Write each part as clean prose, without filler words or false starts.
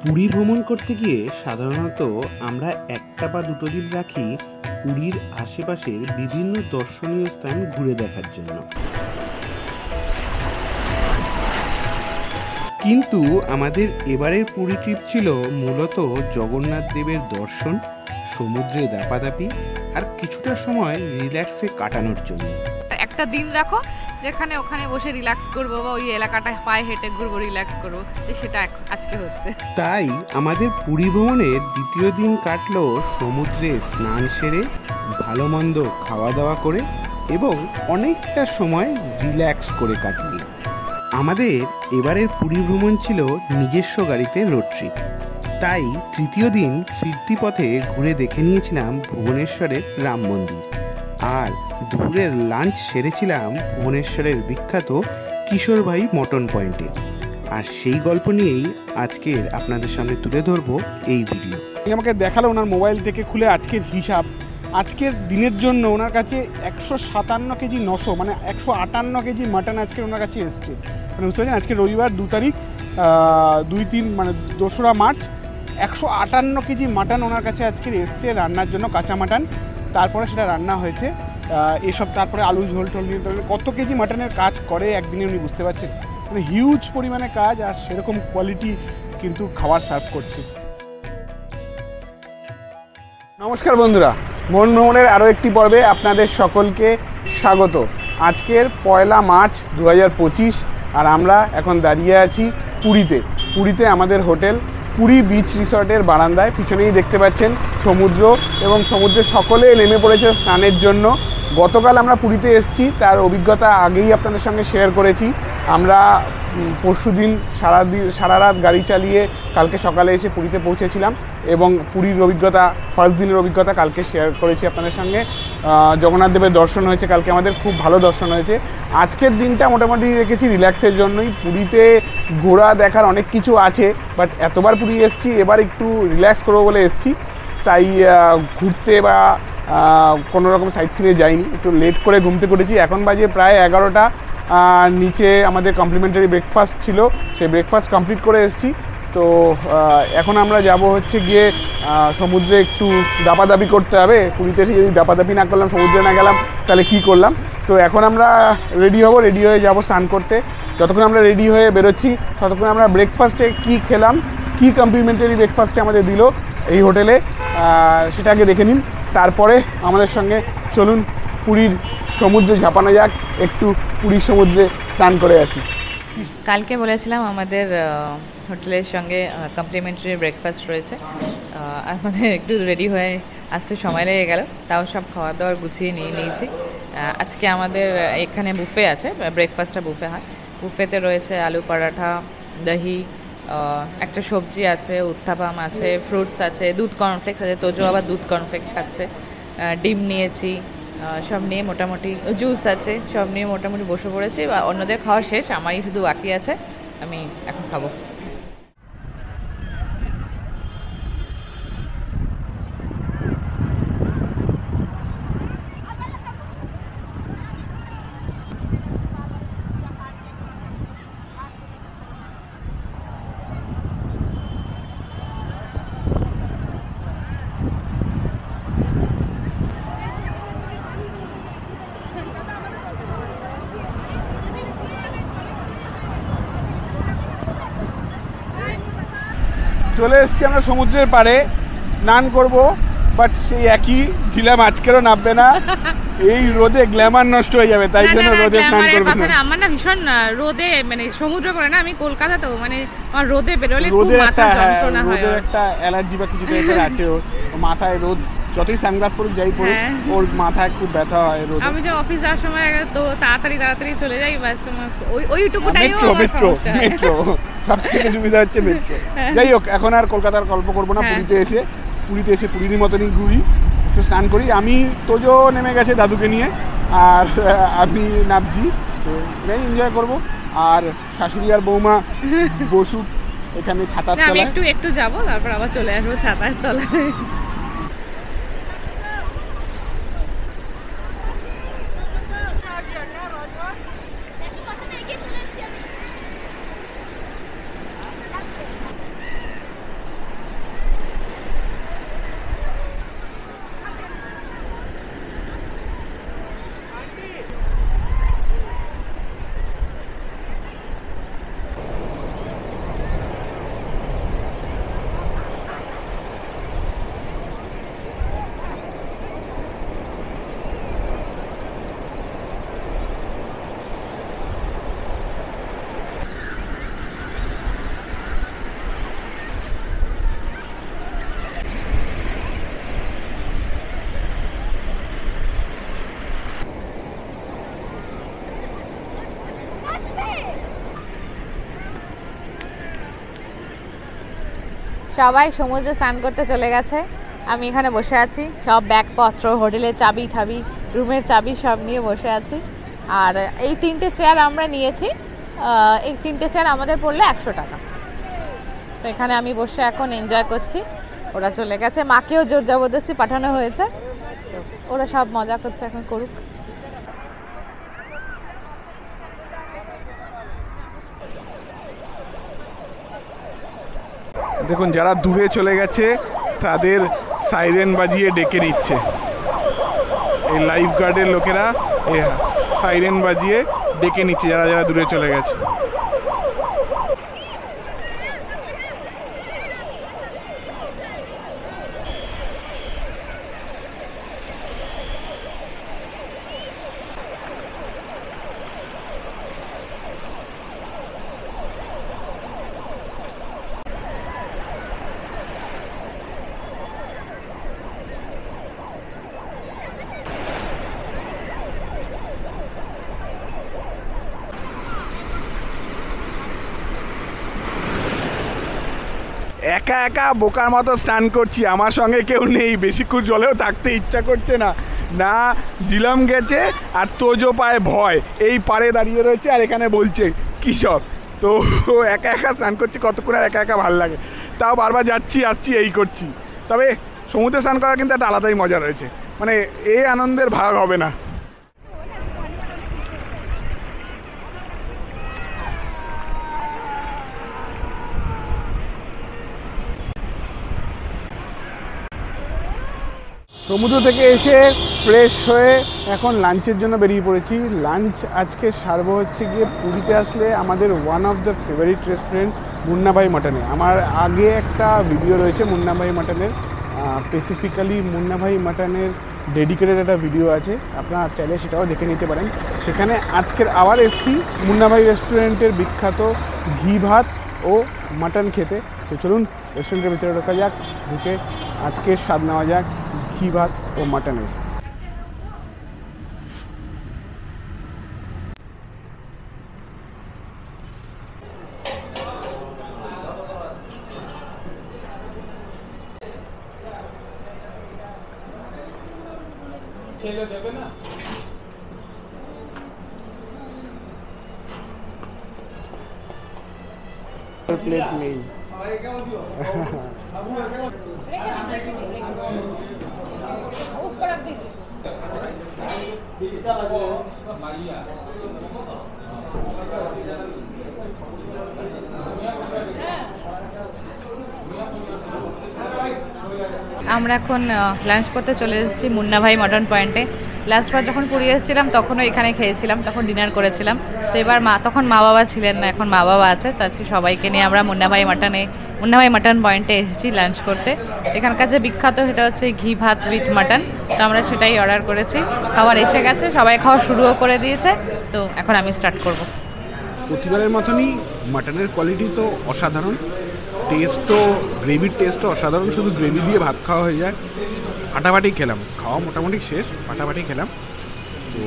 পুরী ভ্রমণ করতে গিয়ে সাধারণত আমরা একটা বা দুটো দিন রাখি পুরীর আশেপাশের বিভিন্ন দর্শনীয় স্থান ঘুরে দেখার জন্য। কিন্তু আমাদের এবারের পুরী ট্রিপ ছিল মূলত জগন্নাথ দেবের দর্শন, সমুদ্রে দাপাদাপি আর কিছুটা সময় রিল্যাক্সে কাটানোর জন্য। একটা দিন রাখো যেখানে ওখানে বসে রিল্যাক্স করবো বা ওই এলাকাটা পায়ে হেঁটে ঘুরবো, রিল্যাক্স করবো, সেটা আজকে হচ্ছে। তাই আমাদের পুরী ভ্রমণের দ্বিতীয় দিন কাটলো সমুদ্রে স্নান সেরে, ভালো মন্দ খাওয়া দাওয়া করে এবং অনেকটা সময় রিল্যাক্স করে কাটিয়ে। আমাদের এবারের পুরী ভ্রমণ ছিল নিজস্ব গাড়িতে রোড ট্রিপ, তাই তৃতীয় দিন ফিরতি পথে ঘুরে দেখে নিয়েছিলাম ভুবনেশ্বরের রাম মন্দির, আর দুপুরের লাঞ্চ সেরেছিলাম ভুবনেশ্বরের বিখ্যাত কিশোরভাই মটন পয়েন্টে। আর সেই গল্প নিয়েই আজকের আপনাদের সামনে তুলে ধরবো এই ভিডিও। আমাকে দেখালো ওনার মোবাইল থেকে খুলে আজকের হিসাব। আজকের দিনের জন্য ওনার কাছে 157 কেজি 900 মানে 158 কেজি মাটন আজকের ওনার কাছে এসছে। মানে বুঝতে পারছেন, আজকে রবিবার 2 তারিখ 2-3 মানে 2রা মার্চ, 158 কেজি মাটন ওনার কাছে আজকের এসছে রান্নার জন্য, কাঁচা মাটন। তারপরে সেটা রান্না হয়েছে এসব, তারপরে আলু ঝোল টোল নিয়ে কত কেজি মাটনের কাজ করে একদিনে উনি বুঝতে পারছেন। মানে হিউজ পরিমাণে কাজ, আর সেরকম কোয়ালিটি কিন্তু খাবার সার্ভ করছে। নমস্কার বন্ধুরা, মন ভ্রমণের আরও একটি পর্বে আপনাদের সকলকে স্বাগত। আজকের 1 মার্চ 2025, আর আমরা এখন দাঁড়িয়ে আছি পুরীতে আমাদের হোটেল পুরী বিচ রিসর্টের বারান্দায়। পিছনেই দেখতে পাচ্ছেন সমুদ্র, এবং সমুদ্রে সকলে নেমে পড়েছে স্নানের জন্য। গতকাল আমরা পুরীতে এসেছি, তার অভিজ্ঞতা আগেই আপনাদের সঙ্গে শেয়ার করেছি। আমরা পরশুদিন সারা রাত গাড়ি চালিয়ে কালকে সকালে এসে পুরীতে পৌঁছেছিলাম, এবং পুরীর অভিজ্ঞতা, ফার্স্ট দিনের অভিজ্ঞতা কালকে শেয়ার করেছি আপনাদের সঙ্গে। জগন্নাথ দেবের দর্শন হয়েছে কালকে, আমাদের খুব ভালো দর্শন হয়েছে। আজকের দিনটা মোটামুটি রেখেছি রিল্যাক্সের জন্যই। পুরীতে ঘোরা দেখার অনেক কিছু আছে, বাট এতবার পুরী এসেছি, এবার একটু রিল্যাক্স করবো বলে এসেছি। তাই ঘুরতে বা কোনো রকম সাইট সিনে যাইনি, একটু লেট করে ঘুমতে করেছি। এখন বাজে প্রায় 11টা। নিচে আমাদের কমপ্লিমেন্টারি ব্রেকফাস্ট ছিল, সেই ব্রেকফাস্ট কমপ্লিট করে এসেছি। তো এখন আমরা যাব হচ্ছে গিয়ে সমুদ্রে একটু দাপাদাপি করতে হবে। পুরীতে এসে যদি দাপাদাপি না করলাম, সমুদ্রে না গেলাম, তাহলে কি করলাম। তো এখন আমরা রেডি হয়ে যাব স্নান করতে। যতক্ষণ আমরা রেডি হয়ে বেরোচ্ছি, ততক্ষণ আমরা ব্রেকফাস্টে কি খেলাম, কি কমপ্লিমেন্টারি ব্রেকফাস্টে আমাদের দিল এই হোটেলে, সেটা আগে দেখে নিন। তারপরে আমাদের সঙ্গে চলুন পুরীর সমুদ্রে ঝাঁপানো যাক, একটু পুরীর সমুদ্রে স্নান করে আসি। কালকে বলেছিলাম আমাদের হোটেলের সঙ্গে কমপ্লিমেন্টারি ব্রেকফাস্ট রয়েছে, মানে একটু রেডি হয়ে আসতে সময় লেগে গেল, তাও সব খাওয়া দাওয়ার গুছিয়ে নিয়েছি। আজকে আমাদের এখানে বুফে আছে, ব্রেকফাস্টটা বুফে হয়। বুফেতে রয়েছে আলু পরাঠা, দহি, একটা সবজি আছে, উত্তাপাম আছে, ফ্রুটস আছে, দুধ কর্নফ্লেক্স আছে, তোজো আবার দুধ কর্নফ্লেক্স খাচ্ছে, ডিম নিয়েছি, সব নিয়ে মোটামুটি জুস আছে, সব নিয়ে মোটামুটি বসে পড়েছি। বা অন্যদের খাওয়া শেষ, আমারই শুধু বাকি আছে, আমি এখন খাবো। চলে এসেছি আমরা সমুদ্রের পাড়ে, স্নান করব, বাট সেই একই ঝিলাম আজকেরও নামবে না। এই রোদে গ্ল্যামার নষ্ট হয়ে যাবে, তাই জন্য রোদে স্নান করব না। আমার না ভীষণ রোদে, মানে সমুদ্র করে না, আমি কলকাতাতেও, মানে আমার রোদে বেরোলে খুব মাথা যন্ত্রণা হয়, রোদের একটা অ্যালার্জি বা কিছু টাইপের আছে ওর মাথায়। রোদ যতই সানগ্লাস পরুক যাই পরুক, ওর মাথায় খুব ব্যথা হয় রোদে। আমি যে অফিস যাওয়ার সময় তো তাড়াতাড়ি চলে যাই, বাস ওইটুকুটাই মেট্রো সবথেকে সুবিধা হচ্ছে মেট্রো। যাই হোক, এখন আর কলকাতার গল্প করবো না। পুরীতে এসে পুরীর মতনই ঘুরি, একটু স্নান করি। আমি তোজো নেমে গেছে দাদুকে নিয়ে, আর আমি নামছি, তো এনজয় করবো। আর শাশুড়ি আর বৌমা বসুক এখানে ছাতার তলায়। একটু যাবো, তারপর আবার চলে আসবো ছাতার তলায়। সবাই সমুদ্রে স্নান করতে চলে গেছে, আমি এখানে বসে আছি, সব ব্যাগপত্র, হোটেলের চাবি ঠাবি, রুমের চাবি সব নিয়ে বসে আছি। আর এই 3টে চেয়ার আমরা নিয়েছি, এই 3টে চেয়ার আমাদের পড়লো 100 টাকা। তো এখানে আমি বসে এখন এনজয় করছি। ওরা চলে গেছে, মাকেও জোর জবরদস্তি পাঠানো হয়েছে, তো ওরা সব মজা করছে, এখন করুক। দেখুন যারা দূরে চলে গেছে তাদের সাইরেন বাজিয়ে ডেকে নিচ্ছে, এই লাইফ গার্ডের লোকেরা এই সাইরেন বাজিয়ে ডেকে নিচ্ছে যারা যারা দূরে চলে গেছে। একা একা বোকার মতো স্নান করছি, আমার সঙ্গে কেউ নেই, বেশিক্ষণ জলেও থাকতে ইচ্ছা করছে না, না জিলাম গেছে আর তোজো পায় ভয়, এই পারে দাঁড়িয়ে রয়েছে আর এখানে বলছে কৃষক। তো একা একা স্নান করছি, কতক্ষণ আর একা একা ভালো লাগে, তাও বারবার যাচ্ছি আসছি এই করছি। তবে সমুদ্রে স্নান করার কিন্তু একটা আলাদাই মজা রয়েছে, মানে এই আনন্দের ভাগ হবে না। সমুদ্র থেকে এসে ফ্রেশ হয়ে এখন লাঞ্চের জন্য বেরিয়ে পড়েছি। লাঞ্চ আজকে সারবো হচ্ছে গিয়ে পুরীতে আসলে আমাদের one of the favourite restaurant Munnabhai মাটনে। আমার আগে একটা ভিডিও রয়েছে মুন্নাভাই মাটনের, স্পেসিফিক্যালি মুন্নাভাই মাটনের ডেডিকেটেড একটা ভিডিও আছে, আপনারা চাইলে সেটাও দেখে নিতে পারেন। সেখানে আজকের আবার এসেছি মুন্নাভাই রেস্টুরেন্টের বিখ্যাত ঘি ভাত ও মাটন খেতে। তো চলুন রেস্টুরেন্টের ভিতরে ঢোকা যাক, ঢুকে আজকের স্বাদ নেওয়া যাক ঘি ভাত ও মাটনের। প্লেট নেই। আমরা এখন লাঞ্চ করতে চলে এসেছি মুন্নাভাই মটন পয়েন্টে। লাস্টবার যখন পুরী এসেছিলাম তখনও এখানে খেয়েছিলাম, তখন ডিনার করেছিলাম। তো এবার তখন মা বাবা ছিলেন না, এখন মা বাবা আছে, তো আজকে সবাইকে নিয়ে আমরা মুন্নাভাই মটন পয়েন্টে এসেছি লাঞ্চ করতে। এখানকার যে বিখ্যাত সেটা হচ্ছে ঘি ভাত উইথ মাটন, তো আমরা সেটাই অর্ডার করেছি। খাবার এসে গেছে, সবাই খাওয়া শুরুও করে দিয়েছে, তো এখন আমি স্টার্ট করব। প্রতিবারের মতনই মাটনের কোয়ালিটি তো অসাধারণ, টেস্টও গ্রেভির টেস্টও অসাধারণ, শুধু গ্রেভি দিয়ে ভাত খাওয়া হয়ে যায়। ফাটাফাটি খেলাম, খাওয়া মোটামুটি শেষ, ফাটাফাটি খেলাম। তো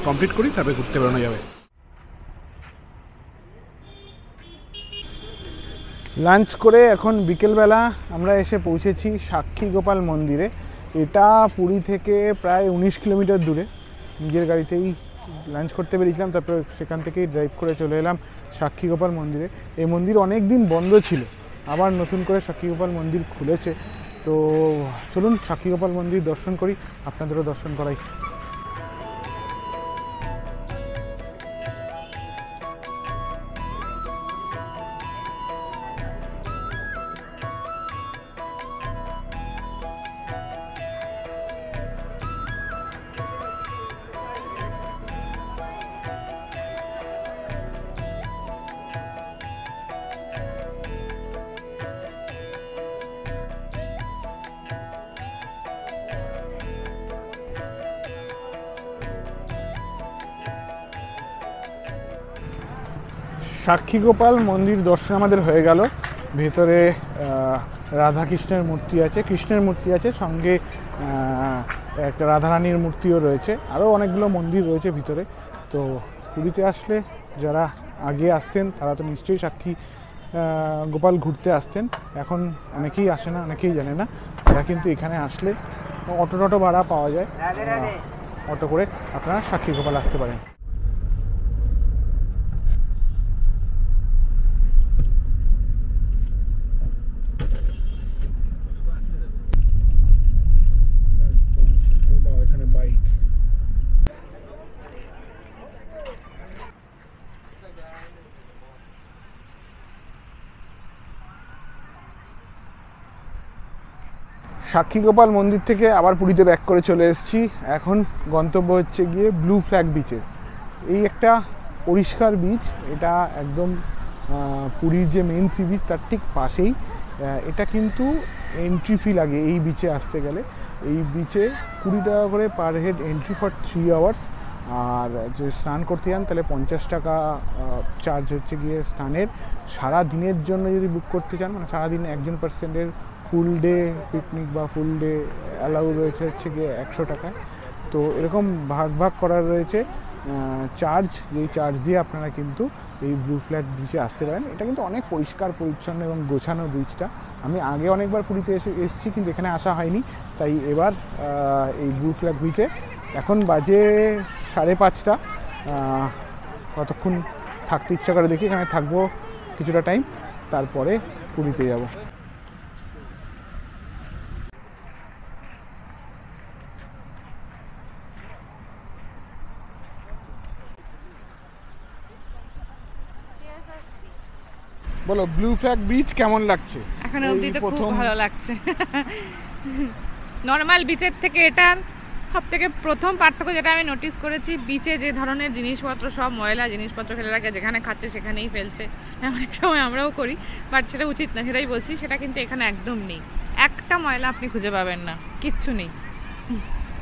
কমপ্লিট করি, তারপরে ঘুরতে বেরোনো যাবে। লাঞ্চ করে এখন বিকেলবেলা আমরা এসে পৌঁছেছি সাক্ষী গোপাল মন্দিরে। এটা পুরী থেকে প্রায় 19 কিলোমিটার দূরে। নিজের গাড়িতেই লাঞ্চ করতে বেরিয়েছিলাম, তারপর সেখান থেকেই ড্রাইভ করে চলে এলাম সাক্ষী গোপাল মন্দিরে। এই মন্দির অনেক দিন বন্ধ ছিল, আবার নতুন করে সাক্ষী গোপাল মন্দির খুলেছে। তো চলুন সাক্ষী গোপাল মন্দির দর্শন করি, আপনাদেরও দর্শন করাই। সাক্ষী গোপাল মন্দির দর্শন আমাদের হয়ে গেল। ভেতরে রাধাকৃষ্ণের মূর্তি আছে, কৃষ্ণের মূর্তি আছে, সঙ্গে এক রাধারানীর মূর্তিও রয়েছে, আরও অনেকগুলো মন্দির রয়েছে ভিতরে। তো পুরীতে আসলে যারা আগে আসতেন তারা তো নিশ্চয়ই সাক্ষী গোপাল ঘুরতে আসতেন। এখন অনেকেই আসে না, অনেকেই জানে না। এরা কিন্তু এখানে আসলে অটো ভাড়া পাওয়া যায়, অটো করে আপনারা সাক্ষী গোপাল আসতে পারেন। এখানে বাইক, সাক্ষী গোপাল মন্দির থেকে আবার পুরীতে ব্যাক করে চলে এসেছি। এখন গন্তব্য হচ্ছে গিয়ে ব্লু ফ্ল্যাগ বিচে। এই একটা পরিষ্কার বিচ, এটা একদম পুরীর যে মেন সি বিচ তার ঠিক পাশেই। এটা কিন্তু এন্ট্রি ফি লাগে এই বিচে আসতে গেলে। এই বিচে 20 টাকা করে per head entry for 3 hours. আর যদি স্নান করতে যান তাহলে 50 টাকা চার্জ হচ্ছে গিয়ে স্নানের। সারা দিনের জন্য যদি বুক করতে চান, মানে সারাদিন একজন পার্সেন্টের ফুল ডে পিকনিক বা ফুল ডে অ্যালাউ রয়েছে হচ্ছে গিয়ে 100 টাকায়। তো এরকম ভাগ করা রয়েছে চার্জ, যেই চার্জ দিয়ে আপনারা কিন্তু এই ব্লু ফ্ল্যাগ বিচে আসতে পারেন। এটা কিন্তু অনেক পরিষ্কার পরিচ্ছন্ন এবং গোছানো বিচটা। আমি আগে অনেকবার পুরীতে এসেছি কিন্তু এখানে আসা হয়নি, তাই এবার এই ব্লু ফ্ল্যাগ বিচে। এখন বাজে 5:30। কতক্ষণ থাকতে ইচ্ছা করে দেখি, এখানে থাকবো কিছুটা টাইম, তারপরে পুরীতে যাব। বলো ব্লু ফ্ল্যাগ বিচ কেমন লাগছে? এখন অবধি তো খুব ভালো লাগছে। নর্মাল বিচের থেকে এটার সব থেকে প্রথম পার্থক্য যেটা আমি নোটিস করেছি, বিচে যে ধরনের জিনিসপত্র, সব ময়লা জিনিসপত্র ফেলে রাখে, যেখানে খাচ্ছে সেখানেই ফেলছে। অনেক সময় আমরাও করি, বাট সেটা উচিত না, সেটাই বলছি। সেটা কিন্তু এখানে একদম নেই। একটা ময়লা আপনি খুঁজে পাবেন না, কিচ্ছু নেই,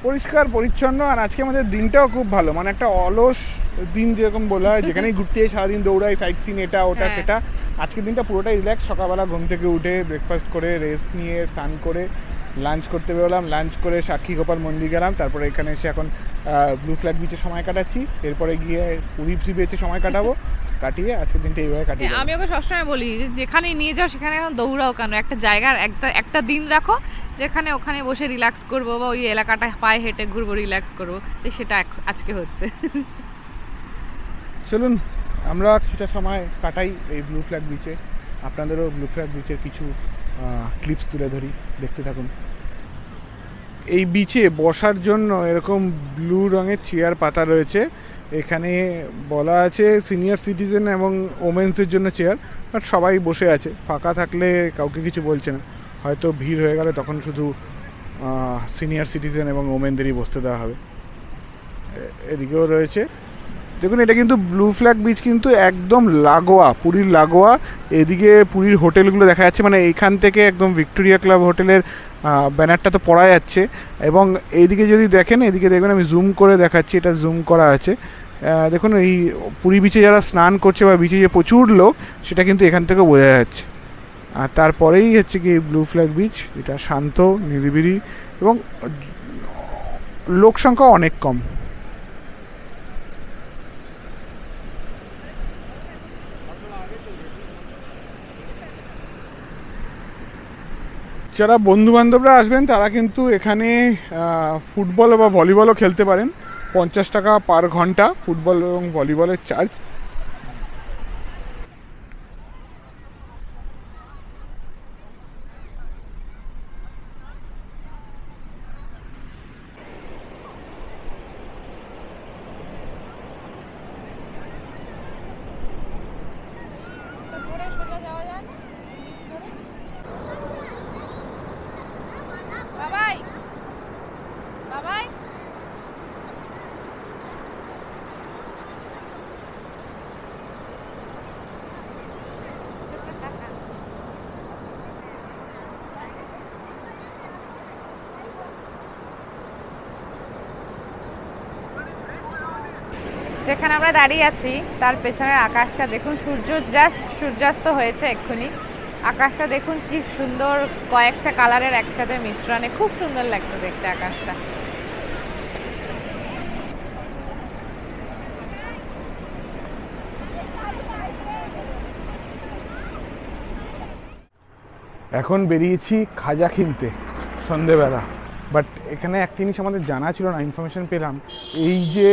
পরিষ্কার পরিচ্ছন্ন। আর আজকে আমাদের দিনটাও খুব ভালো, মানে একটা অলস দিন যেরকম বলা হয়, যেখানেই ঘুরতে সারাদিন দৌড়াই, সাইট সিন, এটা ওটা সেটা। আজকের দিনটা পুরোটাই রিল্যাক্স। সকালবেলা ঘুম থেকে উঠে ব্রেকফাস্ট করে, রেস্ট নিয়ে, স্নান করে লাঞ্চ করতে বেরোলাম। লাঞ্চ করে সাক্ষী গোপাল মন্দির গেলাম, তারপরে এখানে এসে এখন ব্লু ফ্ল্যাগ বিচে সময় কাটাচ্ছি। এরপরে গিয়ে পুরী সি বিচে সময় কাটাবো, কাটিয়ে আজকের দিনটা এইভাবে কাটিয়ে। আমি ওকে সবসময় বলি, যেখানেই নিয়ে যাও সেখানে এখন দৌড়াও কেন, একটা জায়গার একটা দিন রাখো যেখানে ওখানে বসে রিল্যাক্স করবো, বা ওই এলাকাটা পায়ে হেঁটে ঘুরবো, রিল্যাক্স করবো। তো সেটা আজকে হচ্ছে। চলুন আমরা কিছুটা সময় কাটাই এই ব্লু ফ্ল্যাগ বিচে। আপনাদেরও ব্লু ফ্ল্যাগ বিচের কিছু ক্লিপস তুলে ধরি, দেখতে থাকুন। এই বিচে বসার জন্য এরকম ব্লু রঙের চেয়ার পাতা রয়েছে। এখানে বলা আছে সিনিয়র সিটিজেন এবং ওমেন্সের জন্য চেয়ার, বাট সবাই বসে আছে। ফাঁকা থাকলে কাউকে কিছু বলছে না, হয়তো ভিড় হয়ে গেলে তখন শুধু সিনিয়র সিটিজেন এবং ওমেনদেরই বসতে দেওয়া হবে। এদিকেও রয়েছে, দেখুন এটা কিন্তু ব্লু ফ্ল্যাগ বিচ কিন্তু একদম লাগোয়া, পুরীর লাগোয়া। এদিকে পুরীর হোটেলগুলো দেখা যাচ্ছে, মানে এইখান থেকে একদম ভিক্টোরিয়া ক্লাব হোটেলের ব্যানারটা তো পড়া যাচ্ছে। এবং এইদিকে যদি দেখেন, এদিকে দেখবেন আমি জুম করে দেখাচ্ছি, এটা জুম করা আছে। দেখুন এই পুরী বিচে যারা স্নান করছে বা বিচে যে প্রচুর লোক, সেটা কিন্তু এখান থেকে বোঝা যাচ্ছে। আর তারপরেই হচ্ছে কি ব্লু ফ্ল্যাগ বিচ, এটা শান্ত, নিরিবিলি এবং লোক সংখ্যা অনেক কম। যারা বন্ধুবান্ধবরা আসবেন তারা কিন্তু এখানে ফুটবল বা ভলিবলও খেলতে পারেন। 50 টাকা পার ঘন্টা ফুটবল এবং ভলিবলের চার্জ। যেখানে আমরা দাঁড়িয়ে আছি তার পেছনের আকাশটা দেখুন, সূর্যাস্ত হয়েছে এক্ষুনি। আকাশটা দেখুন কি সুন্দর, কয়েকটা কালারের একসাথে মিশ্রণে খুব সুন্দর লাগছে দেখতে আকাশটা। এখন বেরিয়েছি খাজা কিনতে সন্ধেবেলা। বাট এখানে একটা জিনিস আমাদের জানা ছিল না, ইনফরমেশন পেলাম, এই যে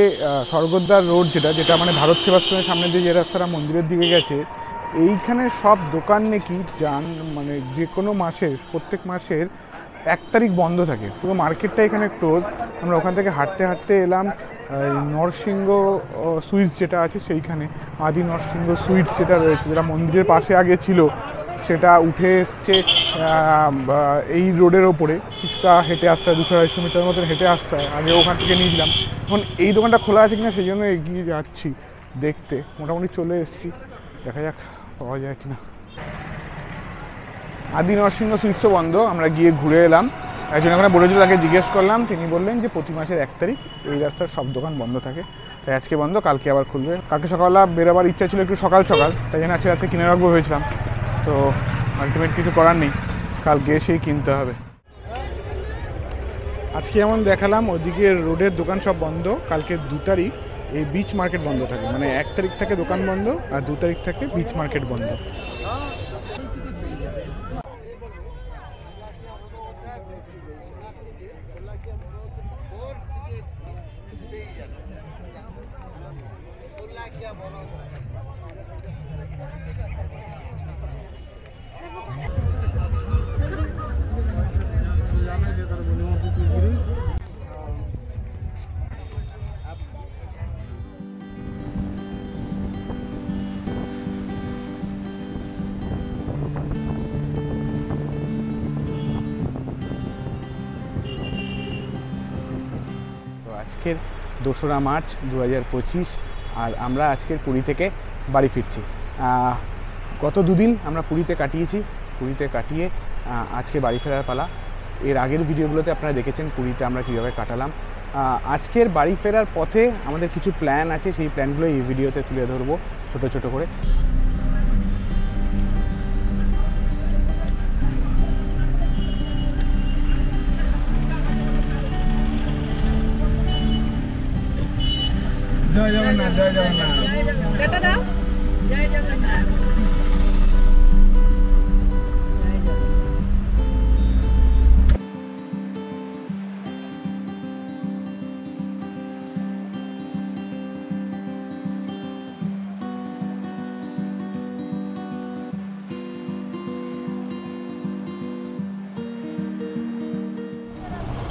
স্বর্গদ্বার রোড যেটা মানে ভারত সেবাশ্রমের সামনে দিয়ে যে রাস্তাটা মন্দিরের দিকে গেছে, এইখানে সব দোকান নাকি মানে যে কোনো মাসের প্রত্যেক মাসের 1 তারিখ বন্ধ থাকে, পুরো মার্কেটটা এখানে ক্লোজ। আমরা ওখান থেকে হাঁটতে হাঁটতে এলাম নরসিংহ সুইটস যেটা আছে সেইখানে, আদি নরসিংহ সুইটস যেটা রয়েছে, যেটা মন্দিরের পাশে আগে ছিল, সেটা উঠে এসছে এই রোডের ওপরে। কিছুটা হেঁটে আসতে হয়, 200-250 মিটার মতন হেঁটে আসতে হয়। আগে ওখান থেকে নিয়েছিলাম। এখন এই দোকানটা খোলা আছে কিনা সেই জন্য এগিয়ে যাচ্ছি দেখতে। মোটামুটি চলে এসেছি, দেখা যাক পাওয়া যায় কিনা। আদি নরসিংহ সুইটসও বন্ধ। আমরা গিয়ে ঘুরে এলাম। একজন এখানে বলেছিল, তাকে জিজ্ঞেস করলাম, তিনি বললেন যে প্রতি মাসের 1 তারিখ এই রাস্তার সব দোকান বন্ধ থাকে। তাই আজকে বন্ধ, কালকে আবার খুলবে। কালকে সকালবেলা বেরোবার ইচ্ছা ছিল একটু সকাল, তাই জন্য আজকে রাতে কিনে রাখবো হয়েছিলাম। তো আলটিমেট কিছু করার নেই, কালকে এসেই কিনতে হবে। আজকে যেমন দেখালাম ওদিকে রোডের দোকান সব বন্ধ। কালকে 2 তারিখ এই বিচ মার্কেট বন্ধ থাকে, মানে 1 তারিখ থেকে দোকান বন্ধ আর 2 তারিখ থেকে বিচ মার্কেট বন্ধ। আজকের 2রা মার্চ 2025, আর আমরা আজকের পুরী থেকে বাড়ি ফিরছি। গত 2 দিন আমরা পুরীতে কাটিয়েছি। পুরীতে কাটিয়ে আজকে বাড়ি ফেরার পালা। এর আগের ভিডিওগুলোতে আপনারা দেখেছেন পুরীতে আমরা কীভাবে কাটালাম। আজকের বাড়ি ফেরার পথে আমাদের কিছু প্ল্যান আছে, সেই প্ল্যানগুলো এই ভিডিওতে তুলে ধরবো ছোট ছোট করে। জয় জগন্নাথ, জয় জগন্নাথ। টাটা দাও। জয় জগন্নাথ।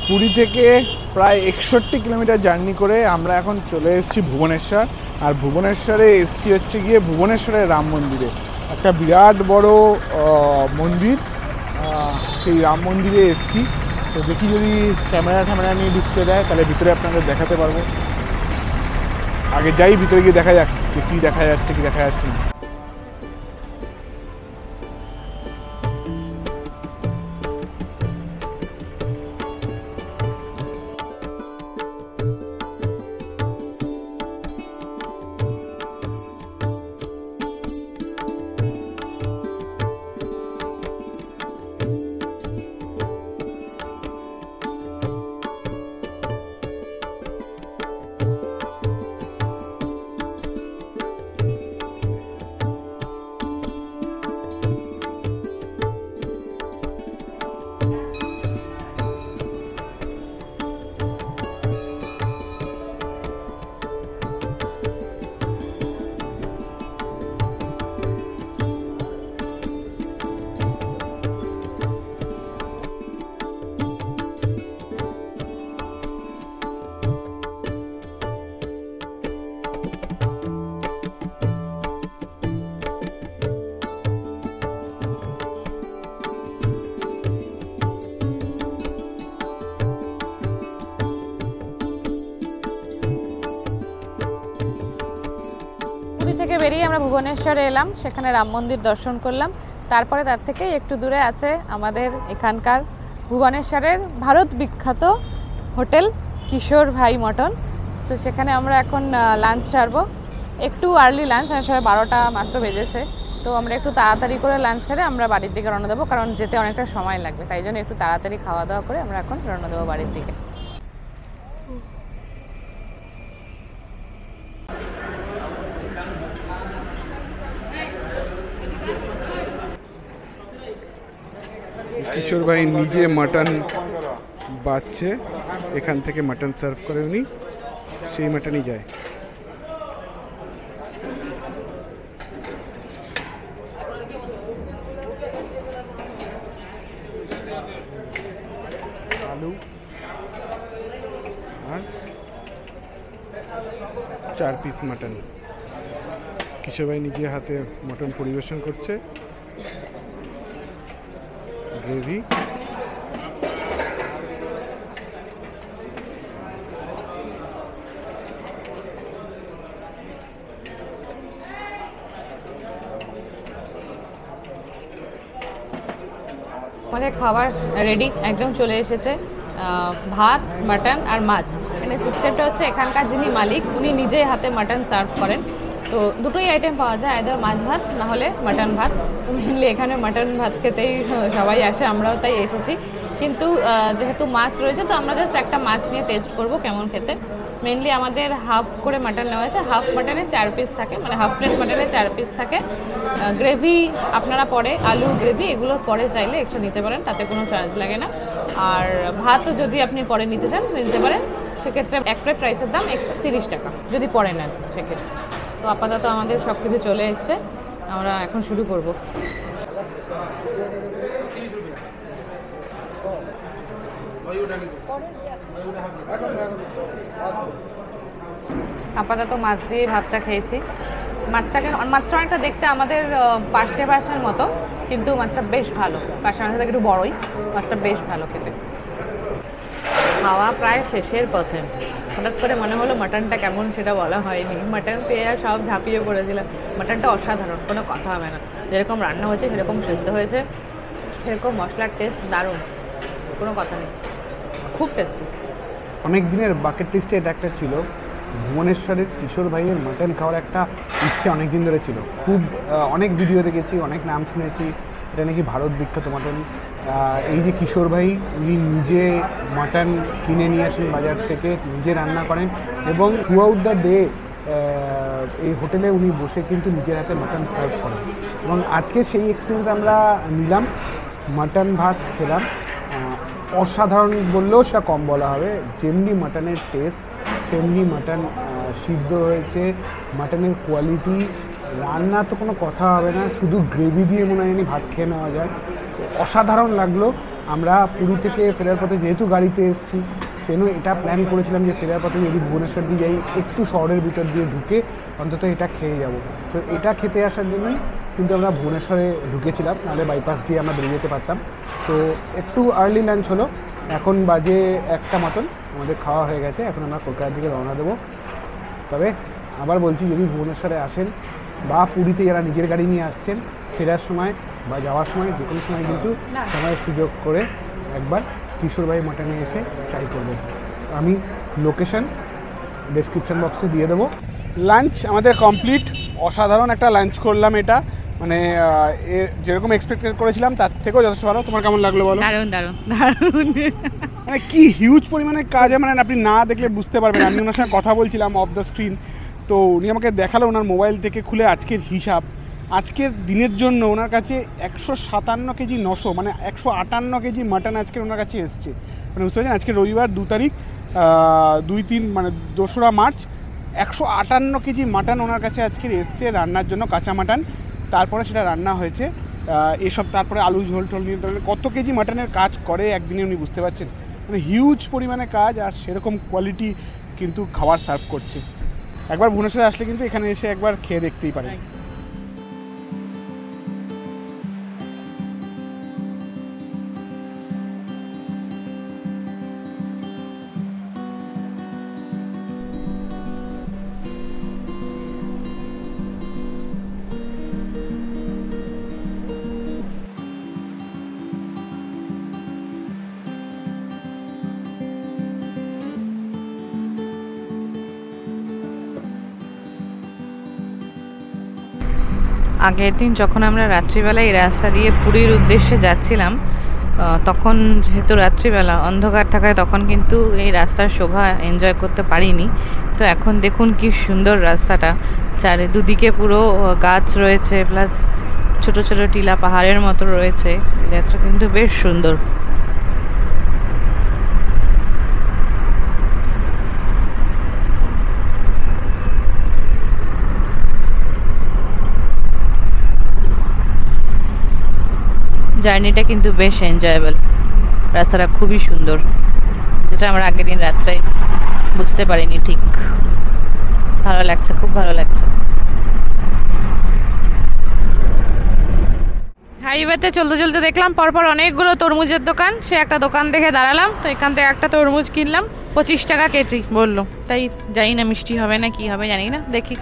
পুরী থেকে প্রায় 61 কিলোমিটার জার্নি করে আমরা এখন চলে এসেছি ভুবনেশ্বর। আর ভুবনেশ্বরে এসেছি হচ্ছে গিয়ে ভুবনেশ্বরের রাম মন্দিরে, একটা বিরাট বড় মন্দির। সেই রাম মন্দিরে এসেছি। তো দেখি যদি ক্যামেরা নিয়ে ঢুকতে দেয় তাহলে ভিতরে আপনাদের দেখাতে পারবো। আগে যাই ভিতরে গিয়ে দেখা যাক যে কী দেখা যাচ্ছে কি দেখা যাচ্ছে না। পুরী থেকে বেরিয়ে আমরা ভুবনেশ্বরে এলাম, সেখানে রাম মন্দির দর্শন করলাম। তারপরে তার থেকে একটু দূরে আছে আমাদের এখানকার ভুবনেশ্বরের ভারত বিখ্যাত হোটেল কিশোর ভাই মটন। তো সেখানে আমরা এখন লাঞ্চ সারবো, একটু আর্লি লাঞ্চ, আসলে 12টা মাত্র বেজেছে। তো আমরা একটু তাড়াতাড়ি করে লাঞ্চ ছেড়ে আমরা বাড়ির দিকে রওনা দেবো, কারণ যেতে অনেকটা সময় লাগবে। তাই জন্য একটু তাড়াতাড়ি খাওয়া দাওয়া করে আমরা এখন রওনা দেবো বাড়ির দিকে। কিশোর ভাই নিজে মাটন বাচ্ছে, এখান থেকে মাটন সার্ভ করে উনি, সেই মাটনই যায়। আলু আর 4 পিস মাটন কিশোর ভাই নিজে হাতে মটন পরিবেশন করছে। গ্রেভি, আমাদের খাবার রেডি একদম চলে এসেছে। ভাত, মাটন আর মাছ। মানে সিস্টেমটা হচ্ছে এখানকার যিনি মালিক উনি নিজে হাতে মাটন সার্ভ করেন। তো দুটোই আইটেম পাওয়া যায়, আইদার মাছ ভাত না হলে মাটন ভাত। তো মেনলি এখানে মাটন ভাত খেতেই সবাই আসে, আমরাও তাই এসেছি। কিন্তু যেহেতু মাছ রয়েছে তো আমরা জাস্ট একটা মাছ নিয়ে টেস্ট করব কেমন খেতে। মেনলি আমাদের হাফ করে মাটন নেওয়া হয়েছে, হাফ মাটনে 4 পিস থাকে, মানে হাফ প্লেট মাটনে 4 পিস থাকে। গ্রেভি আপনারা পরে আলু গ্রেভি এগুলো পরে চাইলে এক্সট্রা নিতে পারেন, তাতে কোনো চার্জ লাগে না। আর ভাতও যদি আপনি পরে নিতে চান নিতে পারেন, সেক্ষেত্রে এক প্লেট রাইসের দাম 130 টাকা যদি পরে নেন সেক্ষেত্রে। তো আপাতত আমাদের সব কিছু চলে এসছে, আমরা এখন শুরু করব। আপাতত মাছ দিয়ে ভাতটা খেয়েছি। মাছটা অনেকটা দেখতে আমাদের পার্সের মতো, কিন্তু মাছটা বেশ ভালো। পার্সের থেকে একটু বড়ই, মাছটা বেশ ভালো খেতে। খাওয়া প্রায় শেষের পথে, হঠাৎ করে মনে হলো মাটনটা কেমন সেটা বলা হয়নি। মাটন পেয়ে সব ঝাঁপিয়ে পড়েছিলাম। মাটনটা অসাধারণ, কোনো কথা হবে না। যেরকম রান্না হয়েছে সেরকম সিদ্ধ হয়েছে, সেরকম মশলার টেস্ট দারুণ, কোনো কথা নেই, খুব টেস্টি। অনেক দিনের বাকেট লিস্টে এটা একটা ছিল, ভুবনেশ্বরের কিশোর ভাইয়ের মাটন খাওয়ার একটা ইচ্ছে অনেক দিন ধরে ছিল। খুব অনেক ভিডিও দেখেছি, অনেক নাম শুনেছি, এটা নাকি ভারত বিখ্যাত মাটন। এই যে কিশোর ভাই উনি নিজে মাটন কিনে নিয়ে আসেন বাজার থেকে, নিজে রান্না করেন এবং থ্রু আউট দ্য ডে এই হোটেলে উনি বসে কিন্তু নিজের হাতে মাটন সার্ভ করেন। এবং আজকে সেই এক্সপিরিয়েন্স আমরা নিলাম, মাটন ভাত খেলাম। অসাধারণ বললেও সেটা কম বলা হবে। যেমনি মাটনের টেস্ট সেমনি মাটন সিদ্ধ হয়েছে, মাটনের কোয়ালিটি, রান্না তো কোনো কথা হবে না, শুধু গ্রেভি দিয়ে মনে হয় ভাত খেয়ে নেওয়া যায়। তো অসাধারণ লাগলো। আমরা পুরী থেকে ফেরার পথে যেহেতু গাড়িতে এসেছি, সেজন্য এটা প্ল্যান করেছিলাম যে ফেরার পথে যদি ভুবনেশ্বর দিয়ে যাই একটু শহরের ভিতর দিয়ে ঢুকে অন্তত এটা খেয়ে যাব। তো এটা খেতে আসার জন্যই কিন্তু আমরা ভুবনেশ্বরে ঢুকেছিলাম, নাহলে বাইপাস দিয়ে আমরা বেরিয়ে যেতে পারতাম। তো একটু আর্লি লাঞ্চ হলো, এখন বাজে 1টা মতন, আমাদের খাওয়া হয়ে গেছে। এখন আমরা কলকাতার দিকে রওনা দেবো। তবে আবার বলছি, যদি ভুবনেশ্বরে আসেন বা পুরীতে যারা নিজের গাড়ি নিয়ে আসছেন, ফেরার সময় বা যাওয়ার সময় যে কোনো সময় কিন্তু সময় সুযোগ করে একবার কিশোর ভাই মাটনে এসে ট্রাই করবেন। আমি লোকেশন ডেসক্রিপশন বক্সে দিয়ে দেবো। লাঞ্চ আমাদের কমপ্লিট, অসাধারণ একটা লাঞ্চ করলাম। এটা মানে যেরকম এক্সপেক্ট করেছিলাম তার থেকেও যথেষ্ট ভালো। তোমার কেমন লাগলো বলো? দারুণ দারুণ দারুণ। মানে কি হিউজ পরিমাণে কাজ, মানে আপনি না দেখলে বুঝতে পারবেন। আমি ওনার সঙ্গে কথা বলছিলাম অফ দ্য স্ক্রিন, তো উনি আমাকে দেখালো ওনার মোবাইল থেকে খুলে আজকের হিসাব। আজকের দিনের জন্য ওনার কাছে 157 কেজি 900, মানে 158 কেজি মাটন আজকের ওনার কাছে এসছে। মানে বুঝতে পারছেন, আজকে রবিবার 2 তারিখ 2-3 মানে 2রা মার্চ, 158 কেজি মাটন ওনার কাছে আজকের এসছে রান্নার জন্য, কাঁচা মাটন। তারপরে সেটা রান্না হয়েছে এসব, তারপরে আলু ঝোল টোল নিয়ে কত কেজি মাটনের কাজ করে একদিনে উনি বুঝতে পারছেন। মানে হিউজ পরিমাণে কাজ, আর সেরকম কোয়ালিটি কিন্তু খাবার সার্ভ করছে। একবার ভুবনেশ্বরে আসলে কিন্তু এখানে এসে একবার খেয়ে দেখতেই পারেন। আগের দিন যখন আমরা রাত্রিবেলা এই রাস্তা দিয়ে পুরীর উদ্দেশ্যে যাচ্ছিলাম, তখন যেহেতু রাত্রিবেলা অন্ধকার থাকায় তখন কিন্তু এই রাস্তার শোভা এনজয় করতে পারিনি। তো এখন দেখুন কি সুন্দর রাস্তাটা, দুদিকে পুরো গাছ রয়েছে, প্লাস ছোট ছোট টিলা পাহাড়ের মতো রয়েছে। জায়গাটা কিন্তু বেশ সুন্দর। জার্নিটা কিন্তু বেশ এনজয়েবল, রাস্তাটা খুবই সুন্দর, যেটা আমরা আগের দিন রাত্রে বুঝতে পারিনি ঠিক। ভালো লাগছে, খুব ভালো লাগছে। হাইওয়েতে চলতে চলতে দেখলাম পরপর অনেকগুলো তরমুজের দোকান। সে একটা দোকান দেখে দাঁড়ালাম, তো এখান থেকে একটা তরমুজ কিনলাম। 25 টাকা কেজি বললো, তাই জানি না মিষ্টি হবে না কি হবে জানি না, দেখি।